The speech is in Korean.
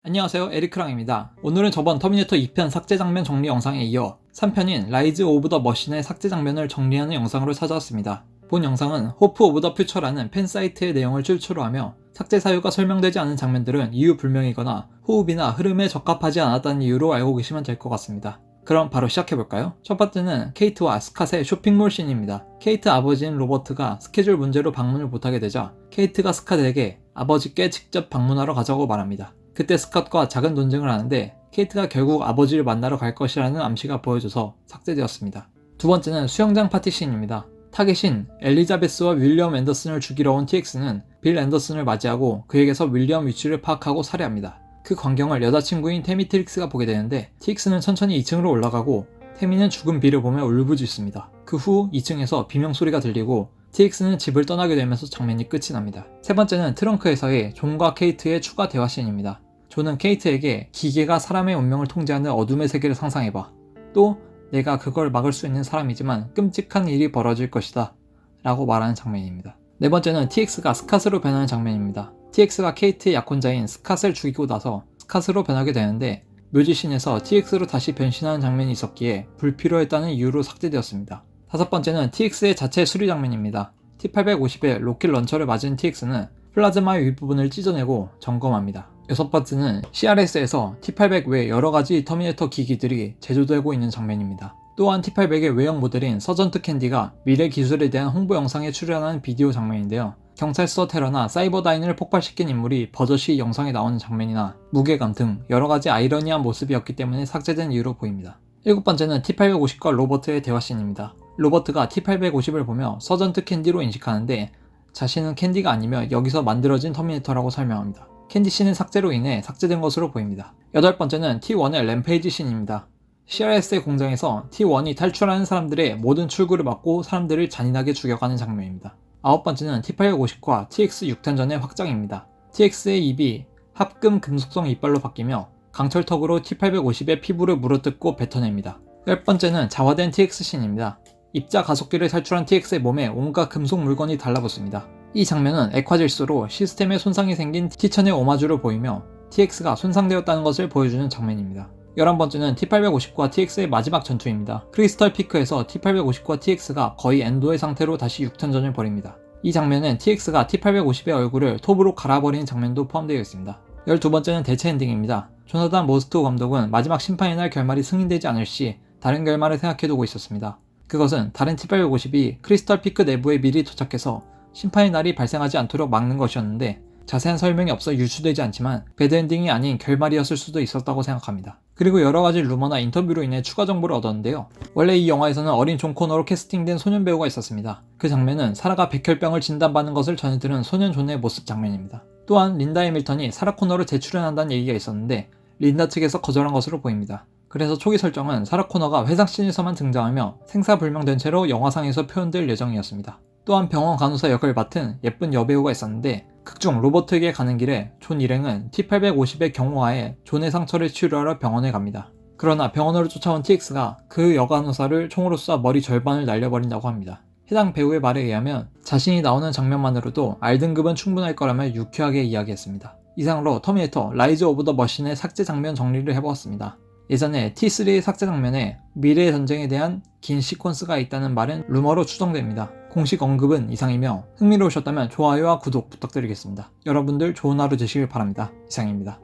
안녕하세요, 에리크랑입니다. 오늘은 저번 터미네이터 2편 삭제 장면 정리 영상에 이어 3편인 라이즈 오브 더 머신의 삭제 장면을 정리하는 영상으로 찾아왔습니다. 본 영상은 호프 오브 더 퓨처라는 팬 사이트의 내용을 출처로 하며 삭제 사유가 설명되지 않은 장면들은 이유 불명이거나 호흡이나 흐름에 적합하지 않았다는 이유로 알고 계시면 될 것 같습니다. 그럼 바로 시작해볼까요? 첫 번째는 케이트와 스캇의 쇼핑몰 씬입니다. 케이트 아버지인 로버트가 스케줄 문제로 방문을 못하게 되자 케이트가 스캇에게 아버지께 직접 방문하러 가자고 말합니다. 그때 스캇과 작은 논쟁을 하는데 케이트가 결국 아버지를 만나러 갈 것이라는 암시가 보여져서 삭제되었습니다. 두 번째는 수영장 파티 씬입니다. 타겟인 엘리자베스와 윌리엄 앤더슨을 죽이러 온 TX는 빌 앤더슨을 맞이하고 그에게서 윌리엄 위치를 파악하고 살해합니다. 그 광경을 여자친구인 태미 트릭스가 보게 되는데 TX는 천천히 2층으로 올라가고 태미는 죽은 빌을 보며 울부짖습니다. 그 후 2층에서 비명소리가 들리고 TX는 집을 떠나게 되면서 장면이 끝이 납니다. 세 번째는 트렁크에서의 존과 케이트의 추가 대화 씬입니다. 존은 케이트에게 기계가 사람의 운명을 통제하는 어둠의 세계를 상상해봐. 또 내가 그걸 막을 수 있는 사람이지만 끔찍한 일이 벌어질 것이다 라고 말하는 장면입니다. 네 번째는 TX가 스캇으로 변하는 장면입니다. TX가 케이트의 약혼자인 스캇을 죽이고 나서 스캇으로 변하게 되는데 묘지씬에서 TX로 다시 변신하는 장면이 있었기에 불필요했다는 이유로 삭제되었습니다. 다섯 번째는 TX의 자체 수리 장면입니다. T850의 로켓 런처를 맞은 TX는 플라즈마의 윗부분을 찢어내고 점검합니다. 여섯 번째는 CRS에서 T800 외 여러가지 터미네이터 기기들이 제조되고 있는 장면입니다. 또한 T800의 외형 모델인 서전트 캔디가 미래 기술에 대한 홍보 영상에 출연하는 비디오 장면인데요. 경찰서 테러나 사이버다인을 폭발시킨 인물이 버젓이 영상에 나오는 장면이나 무게감 등 여러가지 아이러니한 모습이었기 때문에 삭제된 이유로 보입니다. 일곱 번째는 T850과 로버트의 대화씬입니다. 로버트가 T850을 보며 서전트 캔디로 인식하는데 자신은 캔디가 아니며 여기서 만들어진 터미네이터라고 설명합니다. 캔디 씬의 삭제로 인해 삭제된 것으로 보입니다. 여덟 번째는 T1의 램페이지 씬입니다. CRS의 공장에서 T1이 탈출하는 사람들의 모든 출구를 막고 사람들을 잔인하게 죽여가는 장면입니다. 아홉 번째는 T850과 TX 6탄전의 확장입니다. TX의 입이 합금 금속성 이빨로 바뀌며 강철턱으로 T850의 피부를 물어뜯고 뱉어냅니다. 열 번째는 자화된 TX 씬입니다. 입자 가속기를 탈출한 TX의 몸에 온갖 금속 물건이 달라붙습니다. 이 장면은 액화질소로 시스템에 손상이 생긴 T1000의 오마주로 보이며 TX가 손상되었다는 것을 보여주는 장면입니다. 11번째는 T850과 TX의 마지막 전투입니다. 크리스털 피크에서 T850과 TX가 거의 엔도의 상태로 다시 6탄전을 벌입니다. 이 장면은 TX가 T850의 얼굴을 톱으로 갈아버리는 장면도 포함되어 있습니다. 12번째는 대체 엔딩입니다. 조나단 모스토 감독은 마지막 심판의 날 결말이 승인되지 않을 시 다른 결말을 생각해두고 있었습니다. 그것은 다른 T850이 크리스털 피크 내부에 미리 도착해서 심판의 날이 발생하지 않도록 막는 것이었는데 자세한 설명이 없어 유추되지 않지만 배드엔딩이 아닌 결말이었을 수도 있었다고 생각합니다. 그리고 여러가지 루머나 인터뷰로 인해 추가 정보를 얻었는데요. 원래 이 영화에서는 어린 존 코너로 캐스팅된 소년 배우가 있었습니다. 그 장면은 사라가 백혈병을 진단받는 것을 전해들은 소년 존의 모습 장면입니다. 또한 린다 해밀턴이 사라 코너로 재출연한다는 얘기가 있었는데 린다 측에서 거절한 것으로 보입니다. 그래서 초기 설정은 사라 코너가 회상씬에서만 등장하며 생사불명된 채로 영화상에서 표현될 예정이었습니다. 또한 병원 간호사 역을 맡은 예쁜 여배우가 있었는데 극중 로버트에게 가는 길에 존 일행은 T850의 경호하에 존의 상처를 치료하러 병원에 갑니다. 그러나 병원으로 쫓아온 TX가 그 여간호사를 총으로 쏴 머리 절반을 날려버린다고 합니다. 해당 배우의 말에 의하면 자신이 나오는 장면만으로도 R등급은 충분할 거라며 유쾌하게 이야기했습니다. 이상으로 터미네이터 라이즈 오브 더 머신의 삭제 장면 정리를 해보았습니다. 예전에 T3의 삭제 장면에 미래의 전쟁에 대한 긴 시퀀스가 있다는 말은 루머로 추정됩니다. 공식 언급은 이상이며 흥미로우셨다면 좋아요와 구독 부탁드리겠습니다. 여러분들 좋은 하루 되시길 바랍니다. 이상입니다.